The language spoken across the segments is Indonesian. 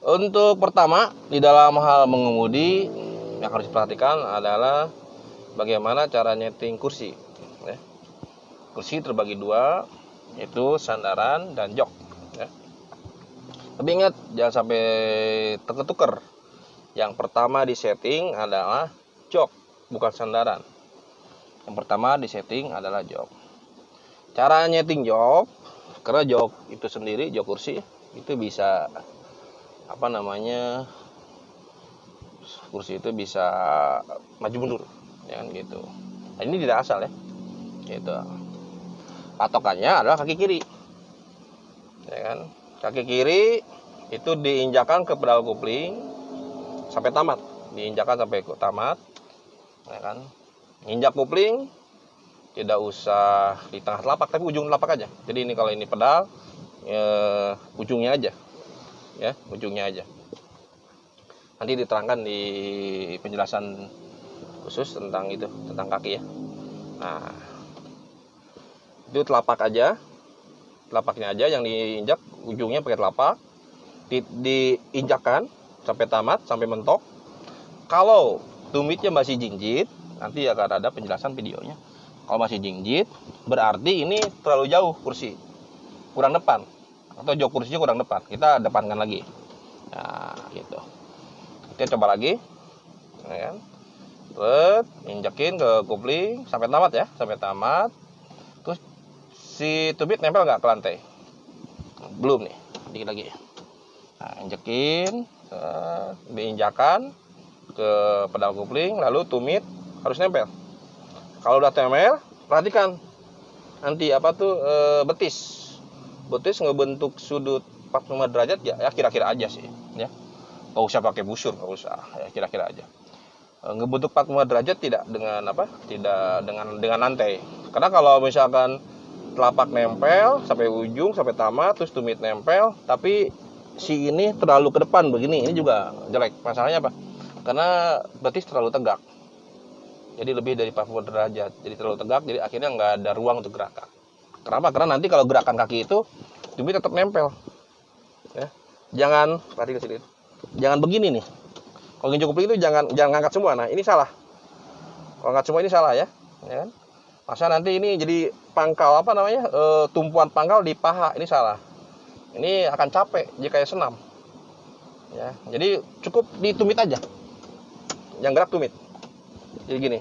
Untuk pertama, di dalam hal mengemudi yang harus diperhatikan adalah bagaimana cara nyeting kursi. Ya. Kursi terbagi dua, yaitu sandaran dan jok. Ya. Tapi ingat, jangan sampai terketuker. Yang pertama di setting adalah jok, bukan sandaran. Yang pertama di setting adalah jok. Cara nyeting jok, karena jok itu sendiri, jok kursi itu bisa kursi itu bisa maju mundur, ya kan gitu. Nah, ini tidak asal ya, gitu. Patokannya adalah kaki kiri, ya kan. Kaki kiri itu diinjakan ke pedal kopling sampai tamat, diinjakan sampai tamat, ya kan. Injak kopling tidak usah di tengah telapak, tapi ujung telapak aja. Jadi ini kalau ini pedal, ujungnya aja, ya, ujungnya aja. Nanti diterangkan di penjelasan khusus tentang itu, tentang kaki ya. Nah, itu telapak aja, telapaknya aja yang diinjak, ujungnya pakai telapak, diinjakkan sampai tamat, sampai mentok. Kalau tumitnya masih jinjit, nanti akan ada penjelasan videonya. Kalau masih jinjit, berarti ini terlalu jauh kursi, kurang depan, atau jok kursinya kurang depan. Kita depankan lagi. Nah, gitu. Kita coba lagi, ya kan? Terus injakin ke kopling sampai tamat ya, sampai tamat. Terus si tumit nempel nggak ke lantai? Belum nih, dikit lagi. Nah, injakin, diinjakan ke pedal kopling, lalu tumit harus nempel. Kalau udah tempel, perhatikan nanti betis ngebentuk sudut 45 derajat ya kira-kira aja sih, ya. Nggak usah pakai busur, nggak usah, ya kira-kira aja. Ngebentuk 45 derajat tidak dengan lantai. Karena kalau misalkan telapak nempel sampai ujung sampai tamat, terus tumit nempel, tapi si ini terlalu ke depan begini, ini juga jelek. Masalahnya apa? Karena betis terlalu tegak. Jadi lebih dari 40 derajat. Jadi terlalu tegak, jadi akhirnya nggak ada ruang untuk gerakan. Kenapa? Karena nanti kalau gerakan kaki itu tumit tetap nempel. Ya. Jangan perhatikan sini. Jangan begini nih. Kalau nginjek kopling itu jangan ngangkat semua. Nah, ini salah. Kalau ngangkat semua ini salah ya. Ya kan? Masa nanti ini jadi pangkal tumpuan pangkal di paha. Ini salah. Ini akan capek jika kayak senam. Ya, jadi cukup ditumit aja. Yang gerak tumit. Jadi gini.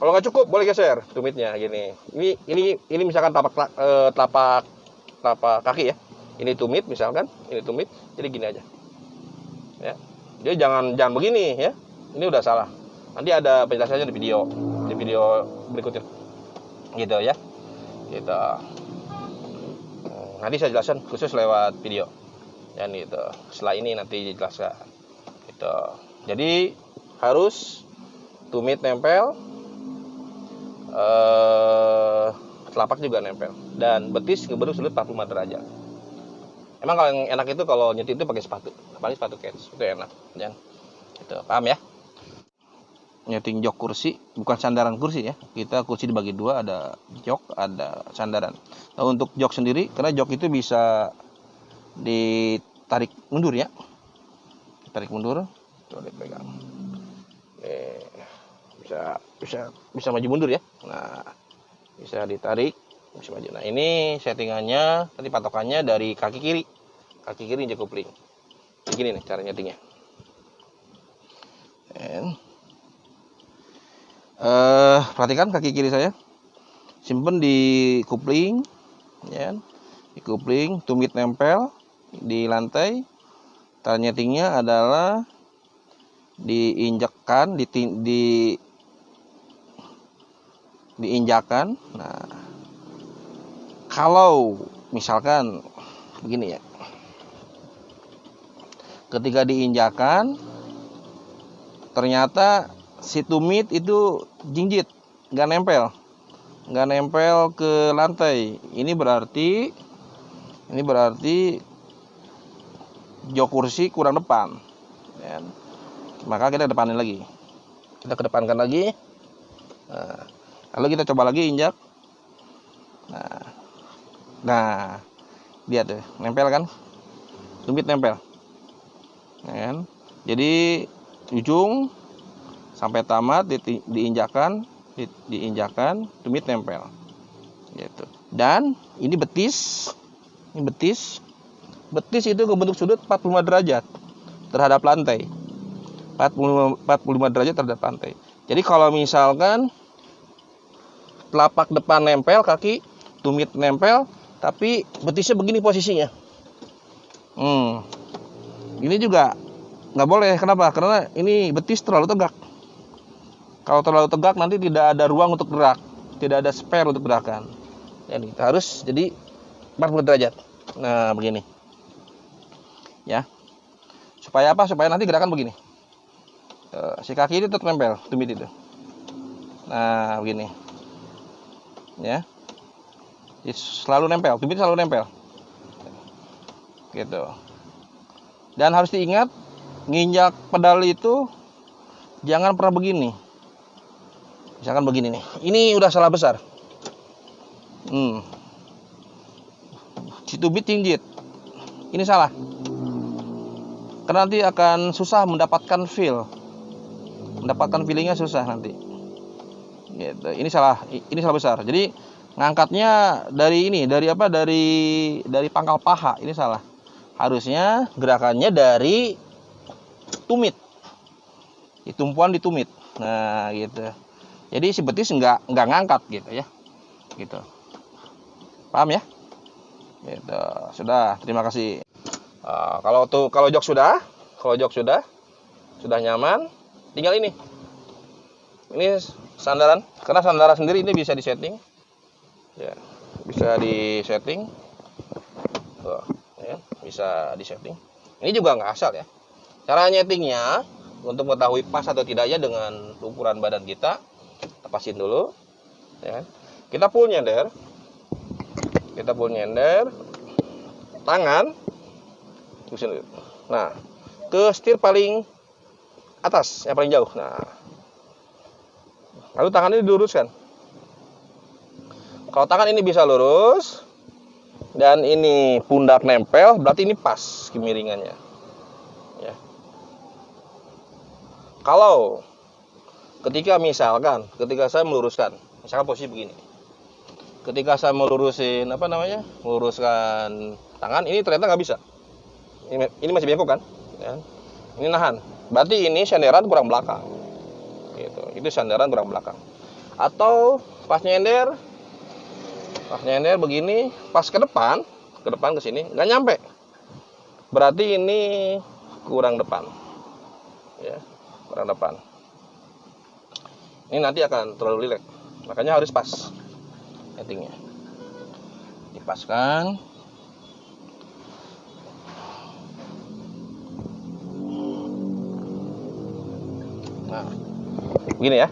Kalau nggak cukup boleh geser tumitnya gini. Ini misalkan telapak kaki ya. Ini tumit misalkan, ini tumit. Jadi gini aja. Ya. Jadi jangan begini ya. Ini udah salah. Nanti ada penjelasannya di video berikutnya. Gitu ya. Gitu. Nanti saya jelaskan khusus lewat video. Dan gitu. Setelah ini nanti dijelaskan. Gitu. Jadi harus tumit nempel, telapak juga nempel, dan betis ngebentuk sudut 45 derajat. Emang kalau yang enak itu kalau nyetir itu pakai sepatu, apalagi sepatu kets, itu enak. Dan itu paham ya? Nyeting jok kursi, bukan sandaran kursi ya. Kita kursi dibagi dua, ada jok, ada sandaran. Nah, untuk jok sendiri, karena jok itu bisa ditarik mundur ya. Tarik mundur, coba dipegang. Bisa maju mundur ya. Nah, bisa ditarik, bisa maju. Nah, ini settingannya, tadi patokannya dari kaki kiri injek kopling. Begini nih cara nyetingnya. Perhatikan kaki kiri saya. Simpen di kopling, ya. Di kopling, tumit nempel di lantai. Cara nyetingnya adalah diinjakkan, diinjakan. Nah, kalau misalkan begini ya, ketika diinjakan ternyata si tumit itu jinjit, nggak nempel ke lantai, ini berarti jok kursi kurang depan ya. Maka kita kedepankan lagi. Nah, lalu kita coba lagi injak. Nah, lihat deh, nempel kan? Tumit nempel. ya kan? Jadi ujung sampai tamat diinjakan, tumit nempel gitu. Dan ini betis itu membentuk sudut 45 derajat terhadap lantai. 45 derajat terhadap lantai. Jadi kalau misalkan telapak depan nempel, kaki tumit nempel, tapi betisnya begini posisinya. Ini juga nggak boleh. Kenapa? Karena ini betis terlalu tegak. Kalau terlalu tegak nanti tidak ada ruang untuk gerak, tidak ada spare untuk gerakan. Jadi harus jadi 40 derajat. Nah, begini. Ya. Supaya apa? Supaya nanti gerakan begini. Si kaki ini tetap nempel, tumit itu. Nah, begini. Ya. Jadi selalu nempel, tumit selalu nempel. Gitu. Dan harus diingat, nginjak pedal itu jangan pernah begini. Misalkan begini nih. Ini udah salah besar. Si tumit jinjit. Ini salah. Karena nanti akan susah mendapatkan feel. Mendapatkan feelingnya susah nanti. Gitu. Ini salah besar. Jadi ngangkatnya dari ini, dari pangkal paha. Ini salah. Harusnya gerakannya dari tumit. Tumpuan di tumit. Nah, gitu. Jadi si betis nggak ngangkat gitu ya. Gitu. Paham ya? Gitu. Sudah, terima kasih. Kalau jok sudah nyaman, tinggal ini. Ini sandaran. Karena sandaran sendiri ini bisa disetting. Ya, bisa disetting. Tuh, ya, bisa disetting. Ini juga nggak asal ya. Cara nyetingnya untuk mengetahui pas atau tidaknya dengan ukuran badan kita pasin dulu. Ya. Kita pull nyender. Tangan. Nah, ke setir paling atas, yang paling jauh. Nah, lalu tangan ini diluruskan. Kalau tangan ini bisa lurus dan ini pundak nempel, berarti ini pas kemiringannya. Ya. Kalau ketika saya meluruskan, misalkan posisi begini. Ketika saya meluruskan tangan, ini ternyata nggak bisa. Ini masih bengkok kan? Ya. Ini nahan. Berarti ini sandaran kurang belakang. Gitu. Itu sandaran kurang belakang. Atau pas nyender begini, pas ke depan ke sini nggak nyampe. Berarti ini kurang depan. Ya, kurang depan. Ini nanti akan terlalu rileks. Makanya harus pas settingnya. Dipaskan. Nah, begini ya.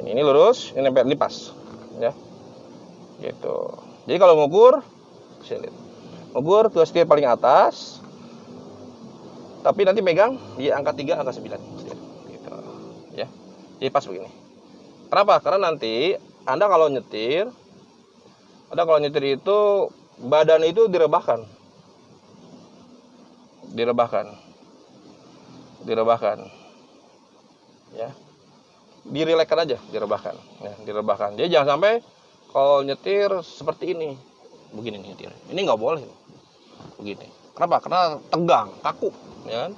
Ini lurus, ini nempel, ini pas. Ya. Gitu. Jadi kalau ngukur ke setir paling atas. Tapi nanti megang di angka 3, angka 9. Gitu. Ya. Jadi pas begini. Kenapa? Karena nanti Anda kalau nyetir itu badan itu direbahkan. Ya. Dirilekkan aja, direbahkan. Ya, direbahkan. Dia jangan sampai kalau nyetir seperti ini. Begini nyetir. Ini nggak boleh. Begini. Kenapa? Karena tegang, kaku, ya kan?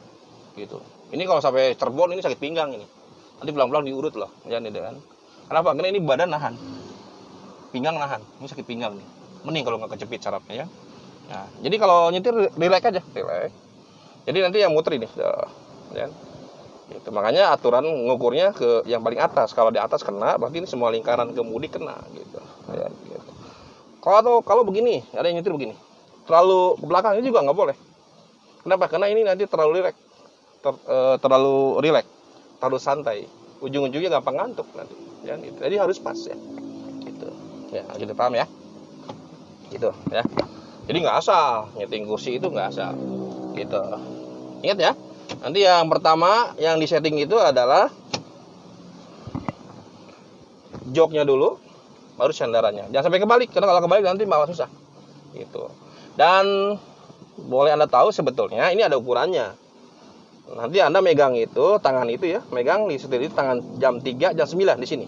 Gitu. Ini kalau sampai Cirebon ini sakit pinggang ini. Nanti pelan-pelan diurut loh, jangan itu kan. Kenapa? Karena ini badan nahan. Pinggang nahan. Ini sakit pinggang nih. Mending kalau nggak kecepit sarafnya ya. Nah, jadi kalau nyetir relax aja, relax. Jadi nanti yang muter ini, ya. Gitu. Makanya aturan ngukurnya ke yang paling atas. Kalau di atas kena, berarti ini semua lingkaran kemudi kena gitu. Ya, gitu. Kalau begini, ada yang nyetir begini. Terlalu ke belakang ini juga nggak boleh. Kenapa? Karena ini nanti terlalu relax. Terlalu santai. Ujung-ujungnya gampang ngantuk nanti. Ya, gitu. Jadi harus pas ya. Gitu. Ya, gitu paham ya? Gitu ya. Jadi nggak asal nyeting kursi itu nggak asal. Gitu. Ingat ya. Nanti yang pertama yang disetting itu adalah joknya dulu, baru sandarannya. Jangan sampai kebalik, karena kalau kebalik nanti malah susah. Gitu. Dan boleh Anda tahu sebetulnya ini ada ukurannya. Nanti Anda megang itu, tangan itu ya, megang di setir itu tangan jam 3, jam 9 di sini.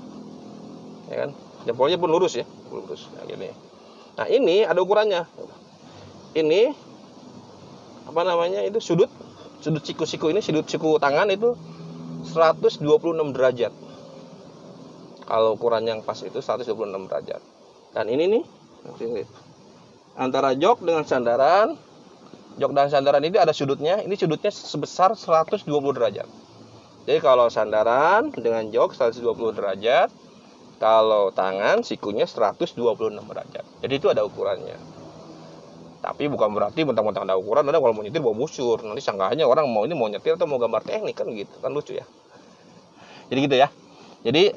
Ya kan? Jempolnya pun lurus ya, lurus. Nah, gini. Nah, ini ada ukurannya. Ini apa namanya? Itu sudut siku-siku ini, sudut siku tangan itu 126 derajat. Kalau ukuran yang pas itu 126 derajat. Dan ini nih, antara jok dengan sandaran, jok dan sandaran ini ada sudutnya. Ini sudutnya sebesar 120 derajat. Jadi kalau sandaran dengan jok 120 derajat, kalau tangan sikunya 126 derajat. Jadi itu ada ukurannya. Tapi bukan berarti mentang-mentang ada ukuran, Anda kalau mau nyetir bawa busur. Nanti sangkaannya orang mau nyetir atau mau gambar teknik kan gitu. Kan lucu ya. Jadi gitu ya. Jadi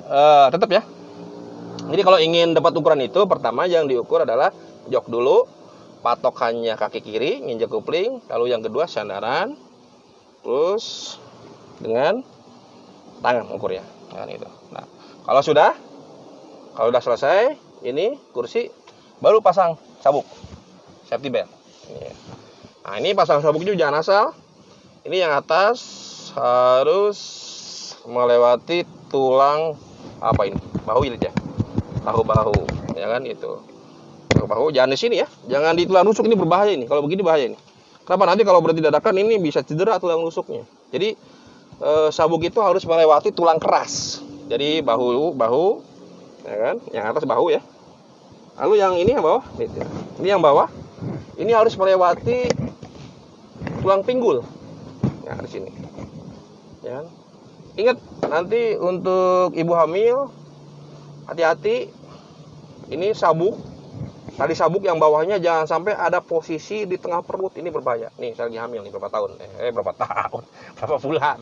tetap ya. Jadi kalau ingin dapat ukuran itu, pertama yang diukur adalah jok dulu, patokannya kaki kiri, nginjek kopling, lalu yang kedua sandaran, terus dengan tangan ukurnya. Nah, itu. Nah, kalau sudah selesai, ini kursi baru pasang sabuk safety belt. Nah, ini pasang sabuk juga jangan asal. Ini yang atas harus melewati tulang apa ini? Bahu ya. Bahu, ya kan itu. Bahu jangan di sini ya. Jangan di tulang rusuk, ini berbahaya ini. Kalau begini bahaya ini. Kenapa? Nanti kalau berhenti dadakan ini bisa cedera tulang rusuknya. Jadi sabuk itu harus melewati tulang keras. Jadi bahu, ya kan? Yang atas bahu ya. Lalu yang ini yang bawah, ini yang bawah. Ini harus melewati tulang pinggul. Ya, di sini. Ya kan? Ingat, nanti untuk ibu hamil hati-hati. Ini sabuk. Tadi sabuk yang bawahnya jangan sampai ada posisi di tengah perut. Ini berbahaya. Nih, saya lagi hamil nih berapa tahun? Berapa tahun? Berapa bulan?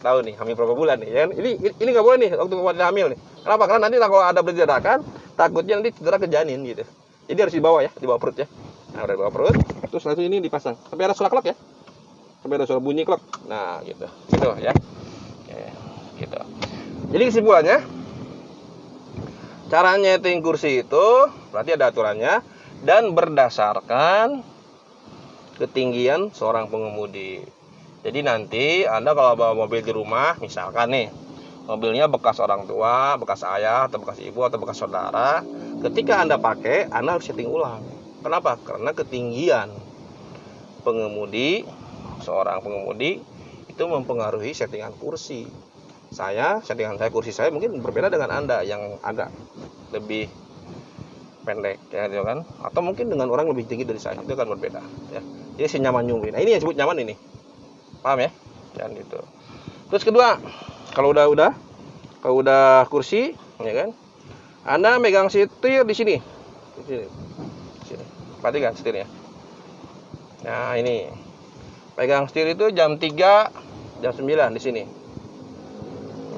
Tahu nih, hamil berapa bulan nih, ya kan? Ini nggak boleh nih waktu wanita hamil nih. Kenapa? Karena nanti kalau ada berhenti dadakan, takutnya nanti cedera ke janin gitu. Jadi harus dibawa ya, di bawah perut ya. Nah, udah di bawah perut, terus langsung ini dipasang. Sampai ada suara klek ya. Sampai ada suara bunyi klek. Nah, gitu. Gitu ya. Gitu. Jadi kesimpulannya, cara nyeting kursi itu berarti ada aturannya dan berdasarkan ketinggian seorang pengemudi. Jadi nanti Anda kalau bawa mobil di rumah, misalkan nih, mobilnya bekas orang tua, bekas ayah, atau bekas ibu, atau bekas saudara, ketika Anda pakai, Anda harus setting ulang. Kenapa? Karena ketinggian pengemudi, seorang pengemudi, itu mempengaruhi settingan kursi. Settingan saya kursi saya mungkin berbeda dengan Anda yang agak lebih pendek ya gitu kan, atau mungkin dengan orang lebih tinggi dari saya itu kan berbeda ya. Jadi senyaman nyungin. Nah, ini yang disebut nyaman ini. Paham ya? Dan gitu. Terus kedua, kalau udah kursi ya kan, Anda megang setir di sini. Di sini. Perhatikan setirnya. Nah, ini. Pegang setir itu jam 3, jam 9 di sini.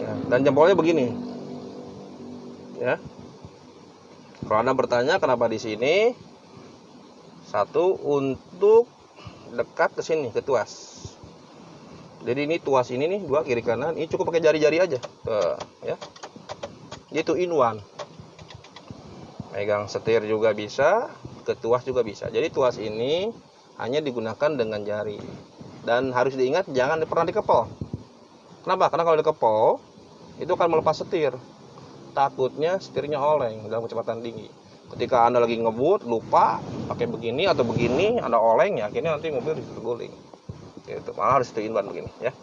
Ya, dan jempolnya begini. Ya. Kalau Anda bertanya kenapa di sini? Satu, untuk dekat ke sini, ke tuas. Jadi ini tuas ini nih, dua kiri kanan. Ini cukup pakai jari-jari aja. Tuh, ya. Itu in one. Megang setir juga bisa, ke tuas juga bisa. Jadi tuas ini hanya digunakan dengan jari. Dan harus diingat jangan pernah dikepel. Kenapa? Karena kalau dikepel itu akan melepas setir. Takutnya setirnya oleng dalam kecepatan tinggi. Ketika Anda lagi ngebut, lupa pakai begini atau begini, Anda oleng ya, akhirnya nanti mobil terguling. Gitu. Malah harus in one begini ya.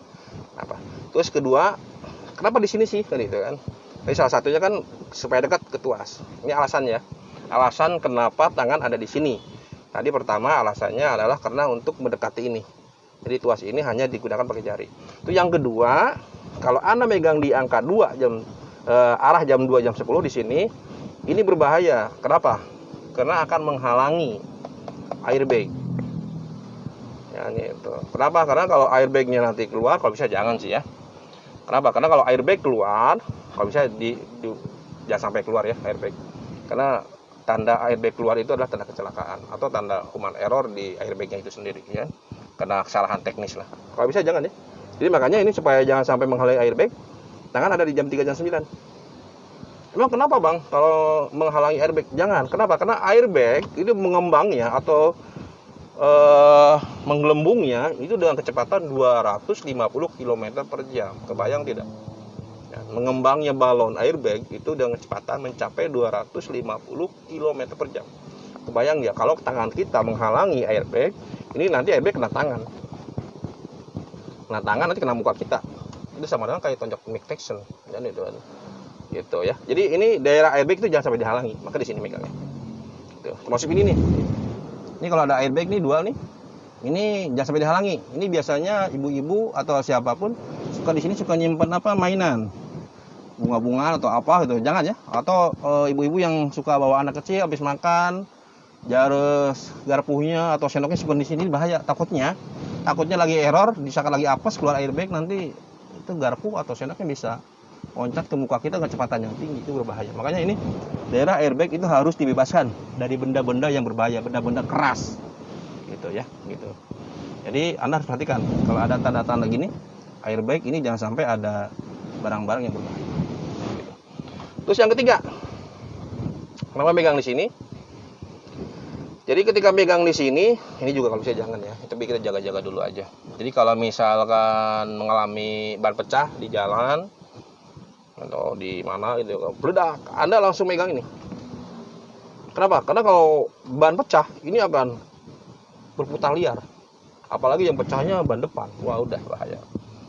Apa? Terus kedua, kenapa di sini sih kan itu kan? Jadi salah satunya kan supaya dekat ke tuas. Ini alasannya. Alasan kenapa tangan ada di sini. Tadi pertama alasannya adalah karena untuk mendekati ini. Jadi tuas ini hanya digunakan pakai jari. Itu yang kedua, kalau Anda megang di angka 2 jam arah jam 2 jam 10 di sini, ini berbahaya. Kenapa? Karena akan menghalangi airbag. Ya, ini itu. Kenapa? Karena kalau airbagnya nanti keluar, kalau bisa jangan sih ya. Kenapa? Karena kalau airbag keluar, kalau bisa jangan sampai keluar ya airbag. Karena tanda airbag keluar itu adalah tanda kecelakaan atau tanda human error di airbagnya itu sendiri ya. Karena kesalahan teknis lah. Kalau bisa jangan ya. Jadi makanya ini supaya jangan sampai menghalangi airbag, tangan ada di jam 3 jam 9. Emang kenapa bang kalau menghalangi airbag? Jangan. Kenapa? Karena airbag itu mengembangnya atau menggelembungnya itu dengan kecepatan 250 km per jam. Kebayang tidak? Ya, mengembangnya balon airbag itu dengan kecepatan mencapai 250 km per jam. Kebayang ya, kalau tangan kita menghalangi airbag, ini nanti airbag kena tangan. Kena tangan nanti kena muka kita. Itu sama dengan kayak tonjok Mick Tyson. Dan itu gitu ya. Jadi ini daerah airbag itu jangan sampai dihalangi. Maka di sini megangnya. Gitu. Termasuk ini nih. Ini kalau ada airbag nih dual nih, ini jangan sampai dihalangi. Ini biasanya ibu-ibu atau siapapun suka di sini suka nyimpen apa mainan, bunga-bunga atau apa gitu, jangan ya. Atau ibu-ibu yang suka bawa anak kecil habis makan, garpunya atau sendoknya simpan di sini bahaya. Takutnya lagi error, disangka lagi apes keluar airbag, nanti itu garpu atau sendoknya bisa loncat ke muka kita dengan kecepatan yang tinggi, itu berbahaya. Makanya ini daerah airbag itu harus dibebaskan dari benda-benda yang berbahaya, benda-benda keras gitu ya, gitu. Jadi Anda harus perhatikan kalau ada tanda-tanda gini airbag ini jangan sampai ada barang-barang yang berbahaya gitu. Terus yang ketiga, kenapa megang di sini? Jadi ketika megang di sini, ini juga kalau bisa jangan ya, tapi kita jaga-jaga dulu aja. Jadi kalau misalkan mengalami ban pecah di jalan atau di mana itu meledak, Anda langsung megang ini. Kenapa? Karena kalau ban pecah ini akan berputar liar. Apalagi yang pecahnya ban depan. Wah, udah bahaya.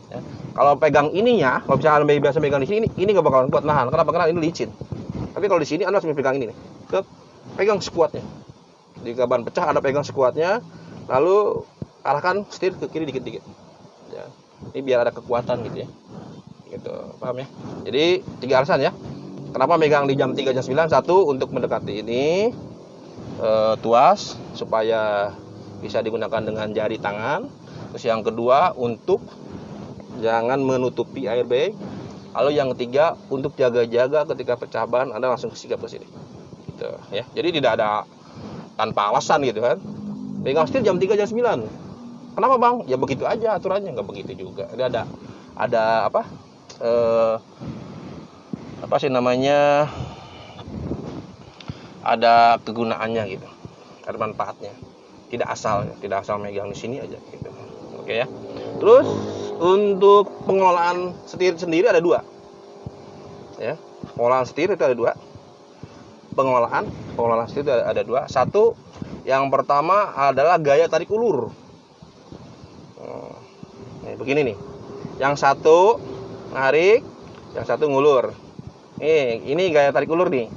Ya. Kalau pegang ininya, kalau misalnya biasa megang di sini, ini nggak bakalan kuat nahan. Kenapa? Karena ini licin. Tapi kalau di sini Anda harus pegang ini nih. Pegang sekuatnya. Jika ban pecah Anda pegang sekuatnya, lalu arahkan setir ke kiri dikit-dikit. Ya. Ini biar ada kekuatan gitu ya. Gitu, paham ya? Jadi 3 alasan ya. Kenapa megang di jam 3 jam 9? Satu, untuk mendekati ini tuas supaya bisa digunakan dengan jari tangan. Terus yang kedua, untuk jangan menutupi airbag. Lalu yang ketiga, untuk jaga-jaga ketika pecah ban Anda langsung sigap ke sini. Gitu ya. Jadi tidak ada tanpa alasan gitu kan. Pegang setir jam 3 jam 9. Kenapa, Bang? Ya begitu aja aturannya, nggak begitu juga. Ini ada apa sih namanya, ada kegunaannya gitu, ada manfaatnya, tidak asal megang di sini aja gitu. Oke ya. Terus untuk pengelolaan setir sendiri ada 2 ya. Pengelolaan setir itu ada 2. Pengelolaan setir itu ada 2. Satu, yang pertama adalah gaya tarik ulur. Begini nih, yang satu narik, yang satu ngulur. Ini gaya tarik ulur nih.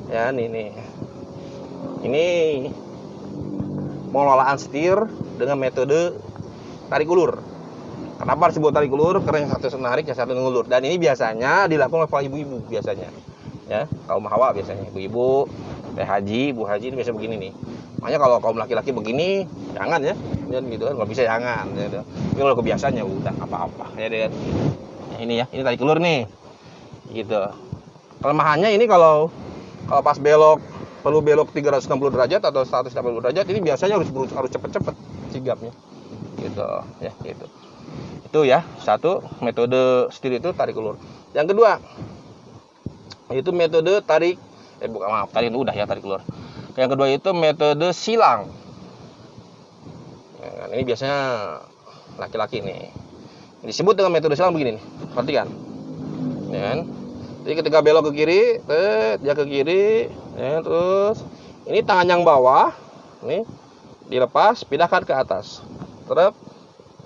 Ya, nih. Ini pengelolaan setir dengan metode tarik ulur. Kenapa disebut tarik ulur? Karena yang satu menarik, yang satu ngulur. Dan ini biasanya dilakukan oleh para ibu-ibu biasanya. Ya, kaum hawa biasanya, ibu-ibu, Bu Haji ini biasa begini nih. Makanya kalau kaum laki-laki begini, jangan ya. Dan gitu kan, kalau bisa jangan gitu. Ini kalau kebiasaannya udah apa-apa ya deh. Ini ya, ini tarik ulur nih. Gitu. Kelemahannya ini kalau pas belok, perlu belok 360 derajat atau 180 derajat, ini biasanya harus cepet-cepet sigapnya. Gitu ya, gitu. Itu ya, satu metode setir itu tarik ulur. Yang kedua, itu metode tarik tarik udah ya, tarik ulur. Yang kedua itu metode silang. Nah, ini biasanya laki-laki nih. Disebut dengan metode silang begini nih. Perhatikan. Ya kan? Jadi ketika belok ke kiri, dia ke kiri, ya, terus ini tangan yang bawah, nih dilepas, pindahkan ke atas. Terus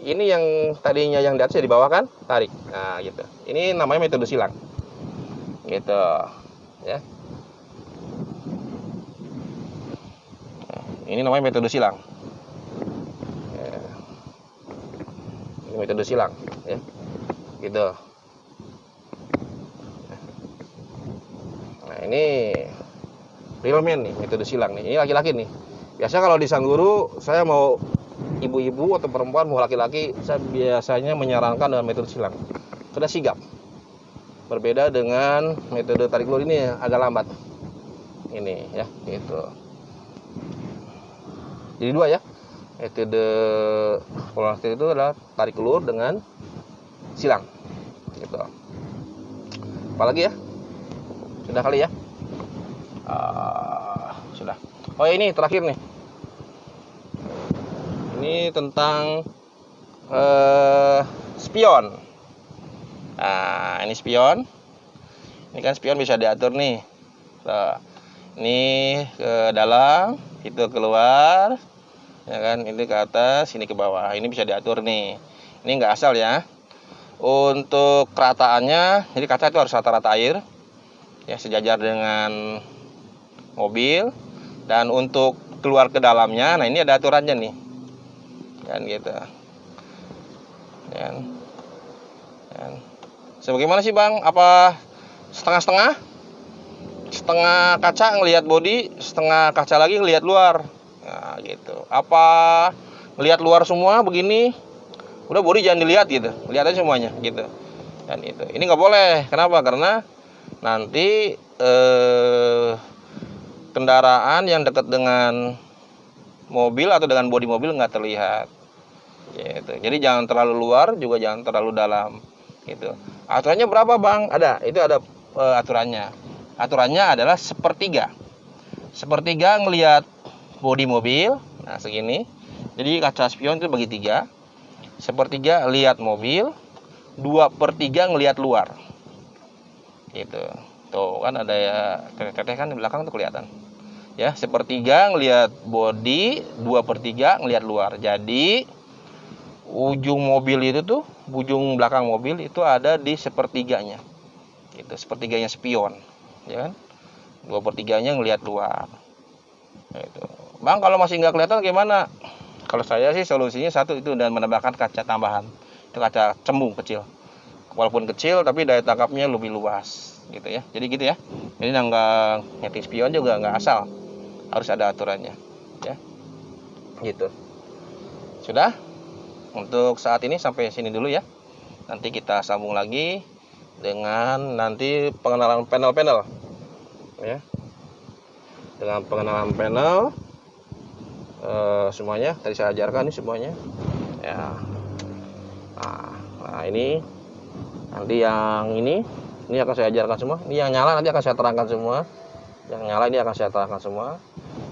ini yang tadinya yang di atas ya di bawah kan, tarik. Nah, gitu. Ini namanya metode silang. Gitu. Ya. Ini namanya metode silang. Ya. Ini metode silang, ya. Gitu. Nah, ini real man nih, metode silang nih. Ini laki-laki nih. Biasa kalau di Sangguru, saya mau ibu-ibu atau perempuan mau laki-laki, saya biasanya menyarankan dengan metode silang. Sudah sigap. Berbeda dengan metode tarik ulur ini agak lambat. Ini ya, gitu. Jadi 2 ya. Metode pengelolaan setir itu adalah tarik ulur dengan silang. Gitu. Apalagi ya? Sudah kali ya? Sudah. Oh ya, ini terakhir nih. Ini tentang spion. Nah, ini spion. Ini kan spion bisa diatur nih. Nah, ini ke dalam, itu keluar, ya kan? Ini ke atas, ini ke bawah. Ini bisa diatur nih. Ini nggak asal ya. Untuk kerataannya, jadi kaca itu harus rata-rata air, ya sejajar dengan mobil. Dan untuk keluar ke dalamnya, nah ini ada aturannya nih, kan gitu. Dan sebagaimana sih bang? Apa setengah-setengah? Setengah kaca ngelihat bodi, setengah kaca lagi ngelihat luar. Nah gitu. Apa ngelihat luar semua begini? Udah bodi jangan dilihat gitu, lihat aja semuanya gitu. Dan itu, ini nggak boleh. Kenapa? Karena nanti kendaraan yang dekat dengan mobil atau dengan bodi mobil nggak terlihat gitu. Jadi jangan terlalu luar, juga jangan terlalu dalam gitu. Aturannya berapa bang? Ada, itu ada aturannya. Aturannya adalah sepertiga ngelihat bodi mobil, nah segini. Jadi kaca spion itu bagi 3, sepertiga lihat mobil, 2/3 ngelihat luar gitu. Tuh kan ada ya teteh kan di belakang tuh kelihatan. Ya, sepertiga ngelihat bodi, 2/3 ngelihat luar. Jadi ujung mobil itu tuh, ujung belakang mobil itu ada di sepertiganya. Gitu, sepertiganya spion, ya kan? 2/3-nya ngelihat luar. Gitu. Bang, kalau masih nggak kelihatan gimana? Kalau saya sih solusinya satu itu, dan menambahkan kaca tambahan. Itu kaca cembung kecil. Walaupun kecil tapi daya tangkapnya lebih luas gitu ya. Jadi gitu ya. Jadi nggak nyeting spion juga nggak asal. Harus ada aturannya ya. Gitu. Sudah? Untuk saat ini sampai sini dulu ya. Nanti kita sambung lagi dengan nanti pengenalan panel-panel ya. Dengan pengenalan panel semuanya tadi saya ajarkan nih semuanya ya. Nah ini nanti yang ini akan saya ajarkan semua. Ini yang nyala nanti akan saya terangkan semua. Yang nyala ini akan saya terangkan semua.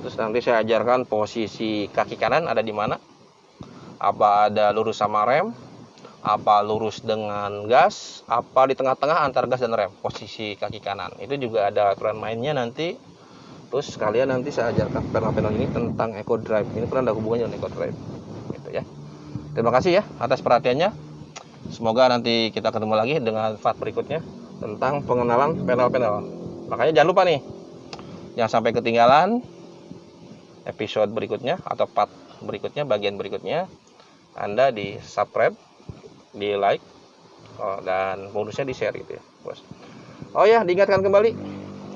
Terus nanti saya ajarkan posisi kaki kanan ada di mana. Apa ada lurus sama rem, apa lurus dengan gas, apa di tengah-tengah antar gas dan rem, posisi kaki kanan. Itu juga ada aturan mainnya nanti. Terus sekalian nanti saya ajarkan panel-panel ini tentang Eco Drive. Ini pernah ada hubungannya dengan Eco Drive gitu ya. Terima kasih ya atas perhatiannya. Semoga nanti kita ketemu lagi dengan part berikutnya tentang pengenalan panel-panel. Makanya jangan lupa nih, jangan sampai ketinggalan episode berikutnya atau part berikutnya, bagian berikutnya. Anda di subscribe, di like, dan bonusnya di share gitu ya bos. Oh ya, diingatkan kembali,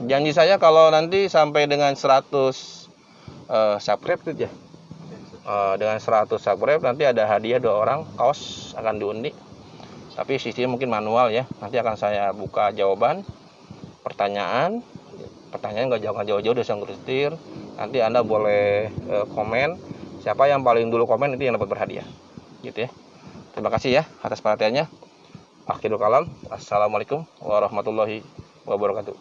janji saya kalau nanti sampai dengan 100 subscribe itu ya, dengan 100 subscribe nanti ada hadiah 2 orang, kaos akan diundi. Tapi sistemnya mungkin manual ya. Nanti akan saya buka jawaban pertanyaan nggak jauh-jauh dosa ngerutir. Nanti Anda boleh komen, siapa yang paling dulu komen itu yang dapat berhadiah gitu ya. Terima kasih ya atas perhatiannya. Akhirul kalam, assalamualaikum warahmatullahi wabarakatuh.